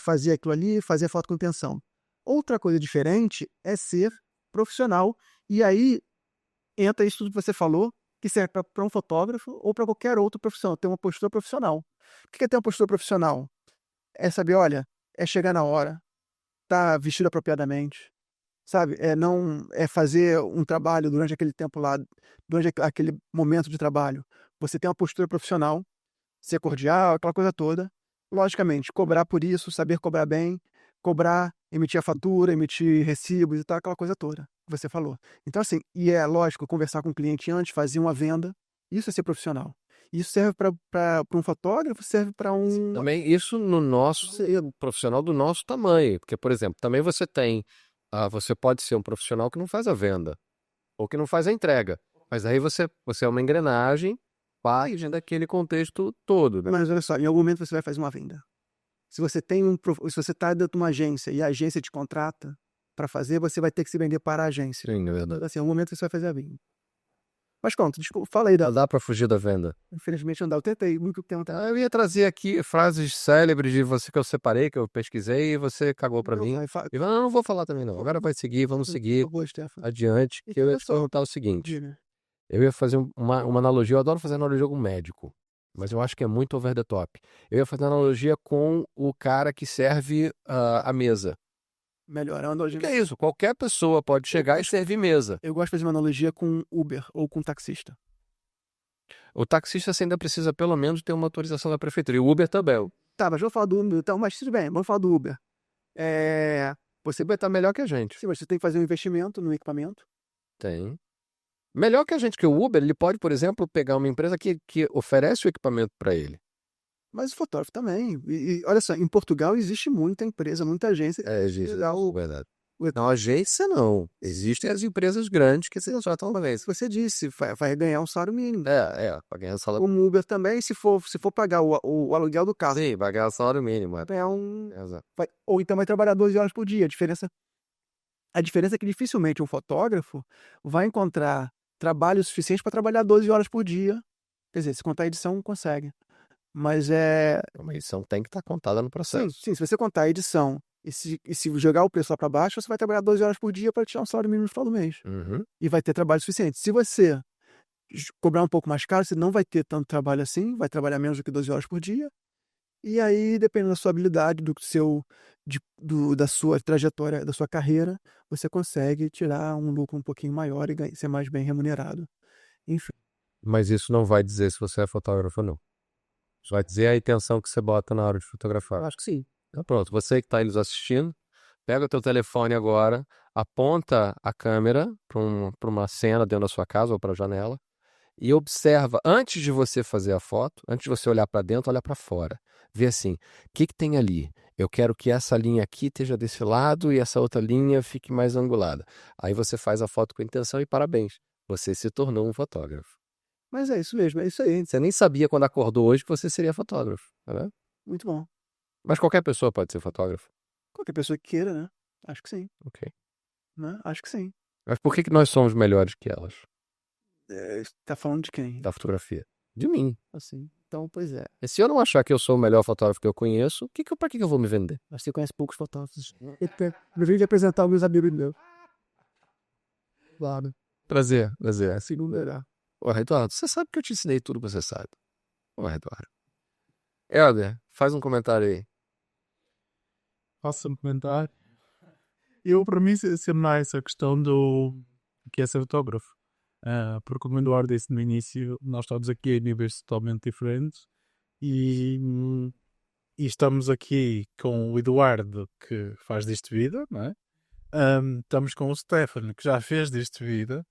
fazer aquilo ali, fazer foto com intenção. Outra coisa diferente é ser profissional. E aí entra isso tudo que você falou, que serve para um fotógrafo ou para qualquer outra profissão, ter uma postura profissional. O que é ter uma postura profissional? É saber, olha, é chegar na hora, tá vestido apropriadamente, sabe? Não é fazer um trabalho durante aquele tempo lá, durante aquele momento de trabalho. Você tem uma postura profissional, ser cordial, aquela coisa toda. Logicamente, cobrar por isso, saber cobrar bem, cobrar, emitir a fatura, emitir recibos e tal, aquela coisa toda que você falou. Então, assim, e é lógico, conversar com o cliente antes, fazer uma venda, isso é ser profissional. Isso serve para um fotógrafo, serve para um. Também isso no nosso seria um profissional do nosso tamanho. Porque, por exemplo, também você tem. Você pode ser um profissional que não faz a venda ou que não faz a entrega. Mas aí você é uma engrenagem parte daquele contexto todo, né? Mas olha só, em algum momento você vai fazer uma venda. Se você está dentro de uma agência e a agência te contrata para fazer, você vai ter que se vender para a agência. Sim, é verdade. Assim, em algum momento você vai fazer a venda. Mas conta, desculpa, fala aí Não dá pra fugir da venda. Infelizmente não dá. Eu tentei, muito tempo. Eu ia trazer aqui frases célebres de você que eu separei, que eu pesquisei, e você cagou pra mim. E não vou falar também não. Agora vai seguir, vamos seguir adiante, que eu ia te perguntar o seguinte. Eu ia fazer uma analogia, eu adoro fazer analogia com médico, mas eu acho que é muito over the top. Eu ia fazer analogia com o cara que serve a mesa. Melhor, é uma analogia. Que é isso, qualquer pessoa pode chegar e servir mesa. Eu gosto de fazer uma analogia com Uber ou com taxista. O taxista você ainda precisa pelo menos ter uma autorização da prefeitura, e o Uber também. Tá, mas vamos falar do Uber, então, mas tudo bem, vamos falar do Uber. Você vai estar melhor que a gente. Sim, você tem que fazer um investimento no equipamento. Tem. Melhor que a gente, que o Uber, ele pode, por exemplo, pegar uma empresa que oferece o equipamento para ele. Mas o fotógrafo também. E olha só, em Portugal existe muita empresa, muita agência. Existe, verdade. Não, agência não. Existem as empresas grandes que se já estão bem. Você disse, vai ganhar um salário mínimo. Vai ganhar salário mínimo. Como Uber também, se for pagar o aluguel do carro. Sim, vai ganhar salário mínimo. Vai ganhar um. Exato. Ou então vai trabalhar 12 horas por dia. A diferença é que dificilmente um fotógrafo vai encontrar trabalho suficiente para trabalhar 12 horas por dia. Quer dizer, se contar a edição, consegue. Mas Uma edição tem que estar contada no processo. Sim, se você contar a edição e se jogar o preço lá para baixo, você vai trabalhar 12 horas por dia para tirar um salário mínimo no final do mês. Uhum. E vai ter trabalho suficiente. Se você cobrar um pouco mais caro, você não vai ter tanto trabalho assim, vai trabalhar menos do que 12 horas por dia. E aí, dependendo da sua habilidade, da sua trajetória, da sua carreira, você consegue tirar um lucro um pouquinho maior e ser mais bem remunerado. Enfim. Mas isso não vai dizer se você é fotógrafo ou não. Isso vai dizer a intenção que você bota na hora de fotografar. Eu acho que sim. Então pronto, você que está aí nos assistindo, pega o teu telefone agora, aponta a câmera para uma cena dentro da sua casa ou para a janela e observa, antes de você fazer a foto, antes de você olhar para dentro, olha para fora. Vê assim, o que tem ali? Eu quero que essa linha aqui esteja desse lado e essa outra linha fique mais angulada. Aí você faz a foto com intenção e parabéns, você se tornou um fotógrafo. Mas é isso mesmo, é isso aí. Você nem sabia quando acordou hoje que você seria fotógrafo, né? Muito bom. Mas qualquer pessoa pode ser fotógrafo? Qualquer pessoa que queira, né? Acho que sim. Ok. Né? Acho que sim. Mas por que nós somos melhores que elas? Tá falando de quem? Da fotografia. De mim. Assim. Então, pois é. E se eu não achar que eu sou o melhor fotógrafo que eu conheço, pra que eu vou me vender? Mas você conhece poucos fotógrafos. Prefiro apresentar os meus amigos meus. Claro. Prazer. Assim não dará. Ô, Eduardo, você sabe que eu te ensinei tudo que você sabe. Ô, Eduardo. Helder, faz um comentário aí. Faça um comentário. Eu, para mim, sempre há essa questão do que é ser fotógrafo. Porque, como o Eduardo disse no início, nós estamos aqui em níveis totalmente diferentes e estamos aqui com o Eduardo, que faz disto vida, não é? Estamos com o Stefano, que já fez disto vida,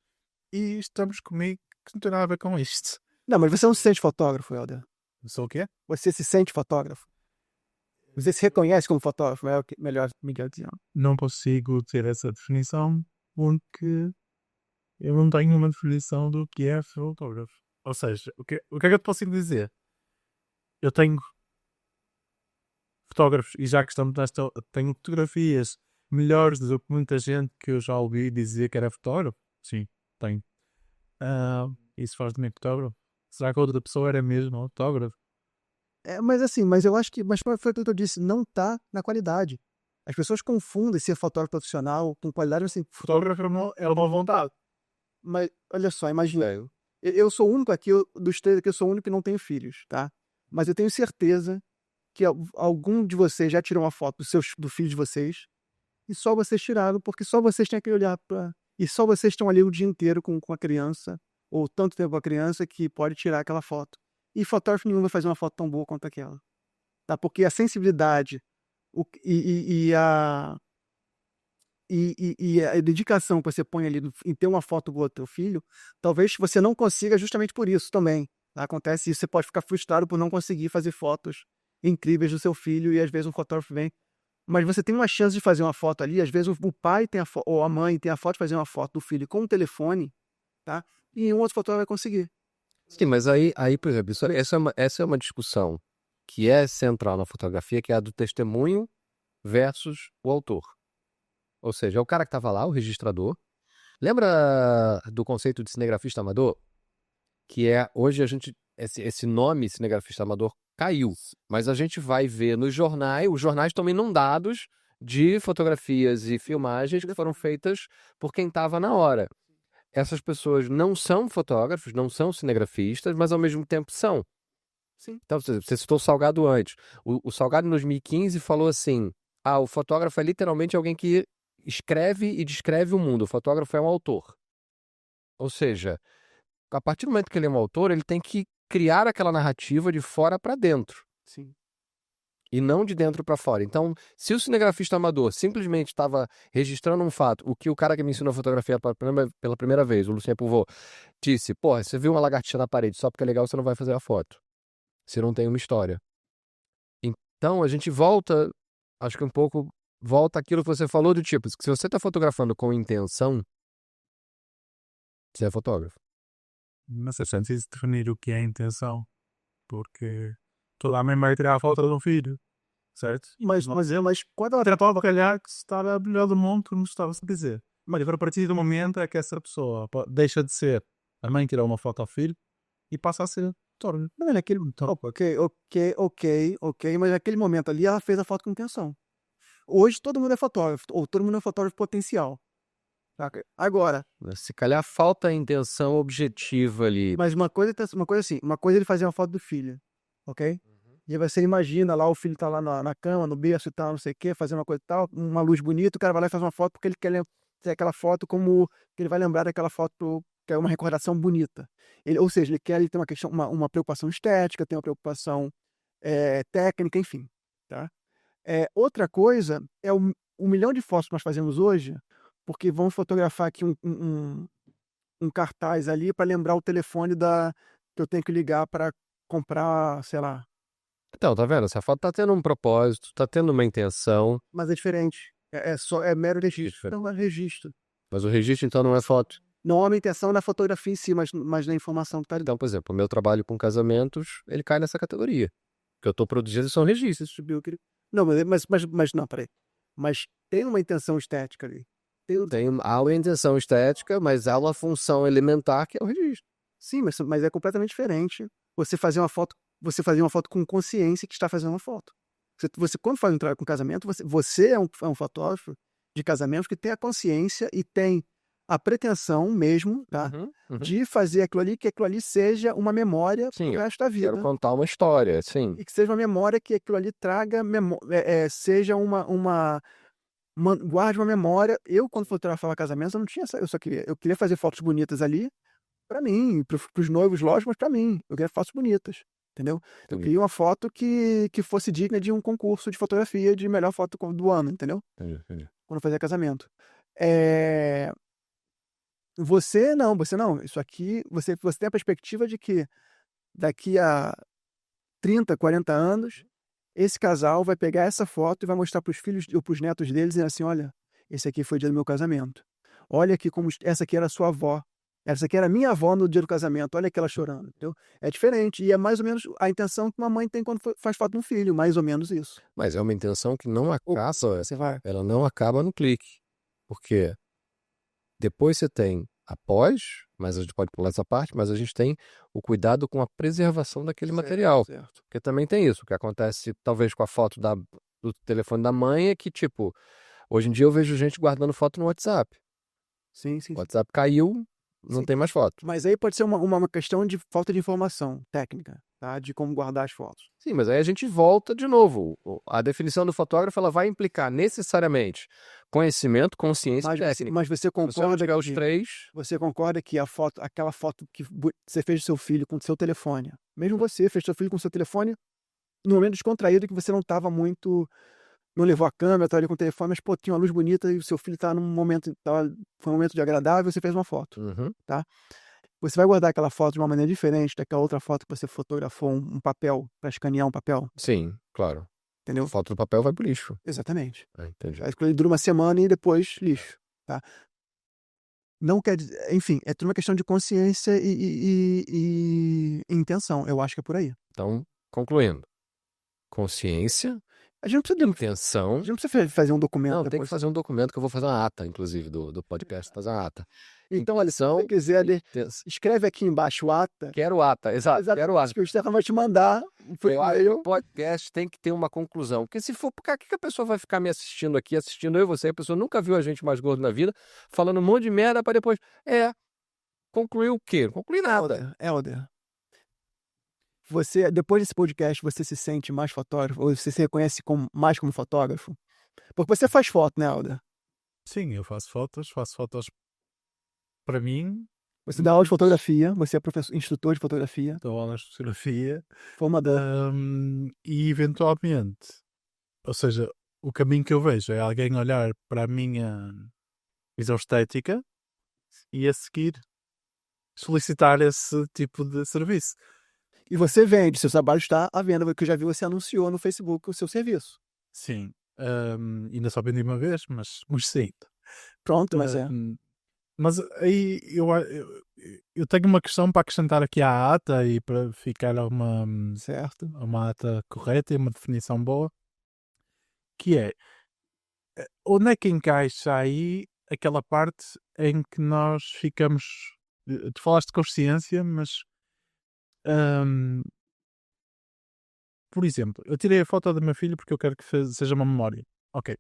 e estamos comigo que não tem nada a ver com isto. Não, mas você não se sente fotógrafo, Helder. Sou o quê? Você se sente fotógrafo. Você se reconhece como fotógrafo, melhor Miguel dizendo. Não consigo ter essa definição porque eu não tenho uma definição do que é fotógrafo. Ou seja, o que é que eu te posso dizer? Eu tenho fotógrafos, e já que estamos nesta, tenho fotografias melhores do que muita gente que eu já ouvi dizer que era fotógrafo. Sim, tenho. Isso faz de mim fotógrafo? Será que a outra pessoa era mesmo um fotógrafo? Mas assim, mas eu acho que, mas foi o que eu disse, não tá na qualidade. As pessoas confundem ser fotógrafo profissional com qualidade, assim, Fotógrafo é uma vontade. mas olha só, imagina, eu sou o único aqui, dos três aqui, eu sou o único que não tenho filhos, tá? Mas eu tenho certeza que algum de vocês já tirou uma foto do filho de vocês e só vocês tiraram, porque só vocês têm aquele olhar para. E só vocês estão ali o dia inteiro com a criança, ou tanto tempo com a criança, que pode tirar aquela foto. E fotógrafo nenhum vai fazer uma foto tão boa quanto aquela. Tá? Porque a sensibilidade e a dedicação que você põe ali em ter uma foto boa do teu filho, talvez você não consiga justamente por isso também. Tá? Acontece isso, você pode ficar frustrado por não conseguir fazer fotos incríveis do seu filho e às vezes um fotógrafo vem. Mas você tem uma chance de fazer uma foto ali, às vezes o pai tem ou a mãe tem a foto de fazer uma foto do filho com o telefone, tá? E um outro fotógrafo vai conseguir. Sim, mas aí por exemplo, essa é uma discussão que é central na fotografia, que é a do testemunho versus o autor. Ou seja, é o cara que estava lá, o registrador. Lembra do conceito de cinegrafista amador? Que é, hoje esse nome cinegrafista amador caiu, mas a gente vai ver nos jornais, os jornais estão inundados de fotografias e filmagens que foram feitas por quem estava na hora. Essas pessoas não são fotógrafos, não são cinegrafistas, mas ao mesmo tempo são. Sim. Então, você citou o Salgado antes. O Salgado, em 2015, falou assim: o fotógrafo é literalmente alguém que escreve e descreve o mundo. O fotógrafo é um autor. Ou seja, a partir do momento que ele é um autor, ele tem que criar aquela narrativa de fora para dentro. Sim. E não de dentro para fora. Então, se o cinegrafista amador simplesmente estava registrando um fato, o que o cara que me ensinou fotografia pela primeira vez, o Lucien Puvot, disse: porra, você viu uma lagartixa na parede, só porque é legal você não vai fazer a foto. Você não tem uma história. Então, a gente volta, acho que um pouco, volta aquilo que você falou do tipo, se você está fotografando com intenção, você é fotógrafo. Mas é preciso definir o que é a intenção, porque toda a mãe vai tirar a foto de um filho, certo? Mas Quando ela tratou de calhar que está a melhor do mundo, como estava-se a dizer. Mas agora, a partir do momento é que essa pessoa deixa de ser a mãe que tirou uma foto ao filho e passa a ser torna. não é naquele. Ok, mas naquele momento ali ela fez a foto com intenção. Hoje todo mundo é fotógrafo, ou todo mundo é fotógrafo potencial. Saca? Agora, Se calhar falta a intenção objetiva ali. mas uma coisa assim, uma coisa é ele fazer uma foto do filho, ok? E aí você imagina lá, o filho tá lá na cama, no berço e tal, não sei o quê, fazendo uma coisa e tal, uma luz bonita, o cara vai lá e faz uma foto porque ele quer ter aquela foto como que ele vai lembrar daquela foto que é uma recordação bonita. Ou seja, ele quer ali ter uma questão, uma preocupação estética, tem uma preocupação técnica, enfim, tá? Outra coisa é o milhão de fotos que nós fazemos hoje, porque vamos fotografar aqui um cartaz ali para lembrar o telefone que eu tenho que ligar para comprar, sei lá. Então, tá vendo? Essa foto tá tendo um propósito, tá tendo uma intenção. Mas é diferente. É mero registro. Diferente. Não é registro. Mas o registro, então, não é foto. Não há uma intenção na fotografia em si, mas na informação que está ali. Então, por exemplo, o meu trabalho com casamentos, ele cai nessa categoria. O que eu tô produzindo são registros. Não, mas não, peraí. Mas tem uma intenção estética ali. Há uma intenção estética, mas há uma função elementar que é o registro. Sim, mas é completamente diferente você fazer uma foto com consciência que está fazendo uma foto. Você quando faz um trabalho com casamento, você é um fotógrafo de casamentos que tem a consciência e tem a pretensão mesmo, tá? De fazer aquilo ali, que aquilo ali seja uma memória Sim, pro resto da vida. Quero contar uma história, sim. E que seja uma memória que aquilo ali traga, seja guarde uma memória. Eu, quando fotografava casamentos, eu não tinha eu queria fazer fotos bonitas ali, para mim, pros noivos, lógico, mas para mim. Eu queria fotos bonitas, entendeu? Eu queria uma foto que fosse digna de um concurso de fotografia de melhor foto do ano, entendeu? Entendi. Quando eu fazia casamento. Você não. Isso aqui, você tem a perspectiva de que daqui a 30, 40 anos, esse casal vai pegar essa foto e vai mostrar para os filhos ou para os netos deles, dizendo assim: olha, esse aqui foi o dia do meu casamento. Olha aqui como essa aqui era a sua avó. Essa aqui era a minha avó no dia do casamento. Olha aqui ela chorando. Entendeu? É diferente. E é mais ou menos a intenção que uma mãe tem quando faz foto de um filho. Mais ou menos isso. Mas é uma intenção que não acaba, Você vai. ela não acaba no clique. Porque depois você tem após, mas a gente pode pular essa parte, mas a gente tem o cuidado com a preservação daquele material. Certo. Porque também tem isso. O que acontece talvez com a foto do telefone da mãe é que, tipo, hoje em dia eu vejo gente guardando foto no WhatsApp. Sim. O WhatsApp caiu, não Sim. tem mais foto. Mas aí pode ser uma questão de falta de informação técnica, tá? De como guardar as fotos. Sim, mas aí a gente volta de novo. A definição do fotógrafo ela vai implicar necessariamente conhecimento, consciência e técnica. Mas você Se você não concorda tiver os que três, você concorda que aquela foto que você fez do seu filho com o seu telefone, mesmo você fez do seu filho com o seu telefone no momento descontraído que você não estava muito, não levou a câmera, estava ali com o telefone, mas pô, tinha uma luz bonita e o seu filho está num momento, foi um momento de agradável, você fez uma foto, tá? Você vai guardar aquela foto de uma maneira diferente daquela outra foto que você fotografou um papel para escanear um papel, sim, claro. entendeu? Foto do papel vai pro lixo. Exatamente. Entendi. Aí ele dura uma semana e depois lixo, tá? Não quer dizer, enfim, é tudo uma questão de consciência e intenção. Eu acho que é por aí. Então, concluindo. Consciência, A gente não precisa, intenção. fazer um documento Não, tem que depois. fazer um documento que eu vou fazer uma ata, inclusive, do podcast. Fazer uma ata. Então, olha, se Intenção, você quiser, escreve aqui embaixo ata. quero ata, exato, quero ata. Que o Stefan vai te mandar por Eu acho que e-mail. o podcast tem que ter uma conclusão. Porque se for, por que a pessoa vai ficar me assistindo aqui, assistindo eu e você, a pessoa nunca viu a gente mais gordo na vida, falando um monte de merda para depois. Concluir o quê? Não concluir nada. Helder, você, depois desse podcast, você se sente mais fotógrafo? Ou você se reconhece mais como fotógrafo? Porque você faz foto, né, Helder? Sim, eu faço fotos para mim, Você dá aula de fotografia, você é instrutor de fotografia, dou aulas de fotografia formador. e eventualmente, ou seja, o caminho que eu vejo é alguém olhar para a minha visão estética e a seguir solicitar esse tipo de serviço. E você vende, seu trabalho está à venda, porque eu já vi você anunciou no Facebook o seu serviço. Sim, ainda só vendi uma vez, mas sim. Pronto, mas é. Mas aí eu tenho uma questão para acrescentar aqui à ata e para ficar Certo. uma ata correta e uma definição boa, que é onde é que encaixa aí aquela parte em que nós ficamos. Tu falaste de consciência, mas por exemplo, eu tirei a foto do meu filho porque eu quero que seja uma memória. Ok.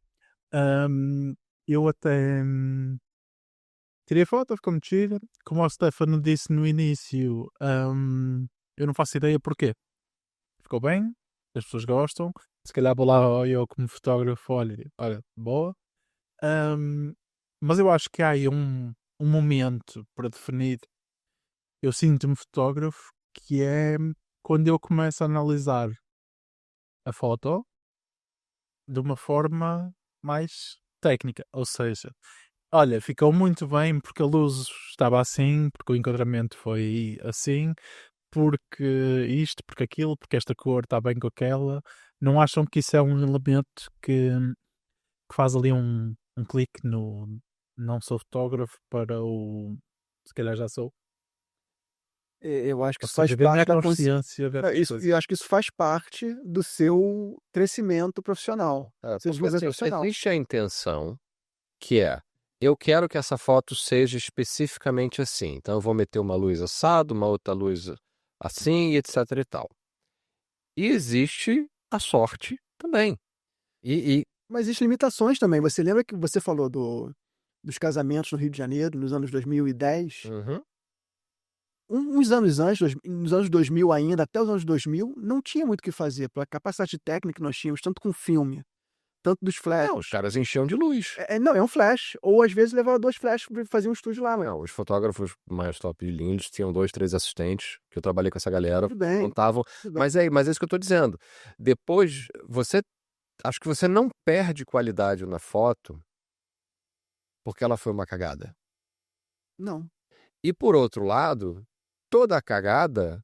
Eu até tirei a foto, ficou muito gira. Como o Stefano disse no início, eu não faço ideia porquê. Ficou bem, as pessoas gostam. Se calhar vou lá eu como fotógrafo, olha, boa. Mas eu acho que há aí um momento para definir. Eu sinto-me fotógrafo que é quando eu começo a analisar a foto de uma forma mais técnica, ou seja, olha, ficou muito bem porque a luz estava assim, porque o enquadramento foi assim, porque isto, porque aquilo, porque esta cor está bem com aquela. Não acham que isso é um elemento que faz ali um clique no não sou fotógrafo para o se calhar já sou? Eu acho que Ou isso faz seja, ver a parte da consciência, ver as coisas. eu acho que isso faz parte do seu crescimento profissional. Seu Porque, desenvolvimento assim, profissional. existe a intenção, que é, eu quero que essa foto seja especificamente assim. Então eu vou meter uma luz assado, uma outra luz assim, etc e tal. E existe a sorte também. Mas existem limitações também. Você lembra que você falou dos casamentos no Rio de Janeiro nos anos 2010? Uhum. Uns anos antes, nos anos 2000 ainda, até os anos 2000, não tinha muito o que fazer. Pela capacidade técnica que nós tínhamos, tanto com filme, tanto dos flashes. Não, os caras enchiam de luz. Não, é um flash. Ou às vezes levava 2 flashes para fazer um estúdio lá. Não, os fotógrafos mais top de linha, eles tinham 2, 3 assistentes, que eu trabalhei com essa galera, Tudo bem. contavam. Tudo bem. Mas é isso que eu tô dizendo. Depois, acho que você não perde qualidade na foto porque ela foi uma cagada. Não. E por outro lado, toda a cagada,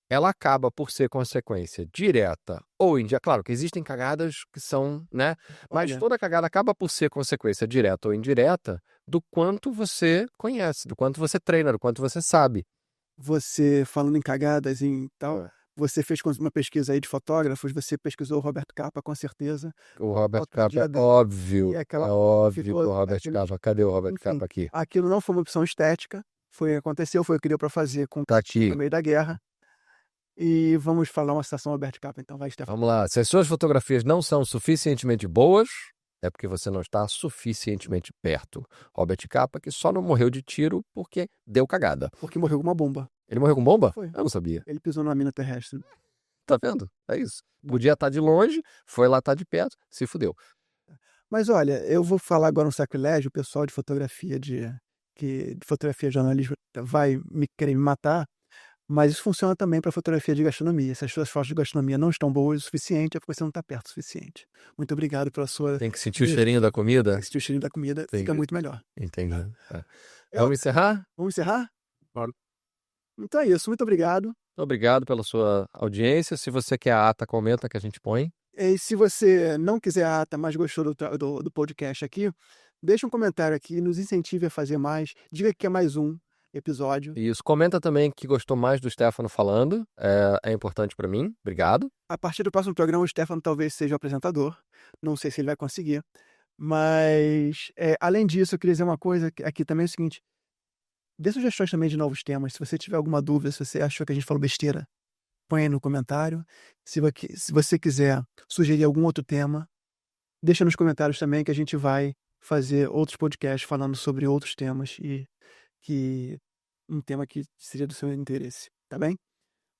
ela acaba por ser consequência direta ou indireta. Claro que existem cagadas que são, né? Mas Olha, toda cagada acaba por ser consequência direta ou indireta do quanto você conhece, do quanto você treina, do quanto você sabe. você falando em cagadas e tal, É. você fez uma pesquisa aí de fotógrafos, você pesquisou o Roberto Capa, com certeza. O Robert Outro Capa, dia é dele. óbvio, E é aquela óbvio que ficou o Robert aquele, Capa. Cadê o Robert enfim, Capa aqui? aquilo não foi uma opção estética, aconteceu, foi o que deu para fazer com Tá aqui. no meio da guerra. E vamos falar uma citação do Roberto Capa, então vai, Stefano. Vamos lá. Se as suas fotografias não são suficientemente boas, é porque você não está suficientemente perto. Robert Capa, que só não morreu de tiro porque deu cagada. Porque morreu com uma bomba. Ele morreu com bomba? Foi. Eu não sabia. Ele pisou numa mina terrestre. Tá vendo? É isso. Podia estar de longe, foi lá estar de perto, se fudeu. Mas olha, eu vou falar agora um sacrilégio, o pessoal de fotografia de fotografia jornalismo vai querer me matar, mas isso funciona também para fotografia de gastronomia. Se as suas fotos de gastronomia não estão boas o suficiente, é porque você não está perto o suficiente. Muito obrigado pela sua... Tem que sentir o cheirinho da comida? Se o cheirinho da comida Tem fica que- muito melhor. Entendi. É. Eu- Vamos encerrar? Vamos encerrar? Bora. Então é isso, muito obrigado. Muito obrigado pela sua audiência. Se você quer a ata, comenta que a gente põe. E se você não quiser a ata, mas gostou do podcast aqui, deixa um comentário aqui, nos incentive a fazer mais. Diga que é mais um episódio. Isso. Comenta também que gostou mais do Stefano falando. É importante para mim. Obrigado. A partir do próximo programa, o Stefano talvez seja o apresentador. Não sei se ele vai conseguir. Mas, além disso, eu queria dizer uma coisa aqui também é o seguinte. Dê sugestões também de novos temas. Se você tiver alguma dúvida, se você achou que a gente falou besteira, põe aí no comentário. Se você quiser sugerir algum outro tema, deixa nos comentários também que a gente vai fazer outros podcasts falando sobre outros temas e um tema que seria do seu interesse, tá bem?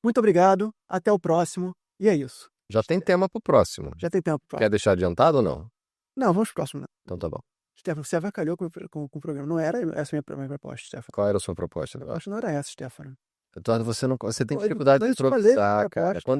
Muito obrigado, até o próximo, e é isso. Já tem tema pro próximo. Já tem tempo. Quer deixar adiantado ou não? Não, vamos pro próximo. Né? Então tá bom. Stefano, você avacalhou com o programa. Não era essa a minha proposta, Stefano. Qual era a sua proposta? Eu acho que não era essa, Stefano. Eduardo, você tem Eu dificuldade de falei, improvisar, cara. proposta. Quando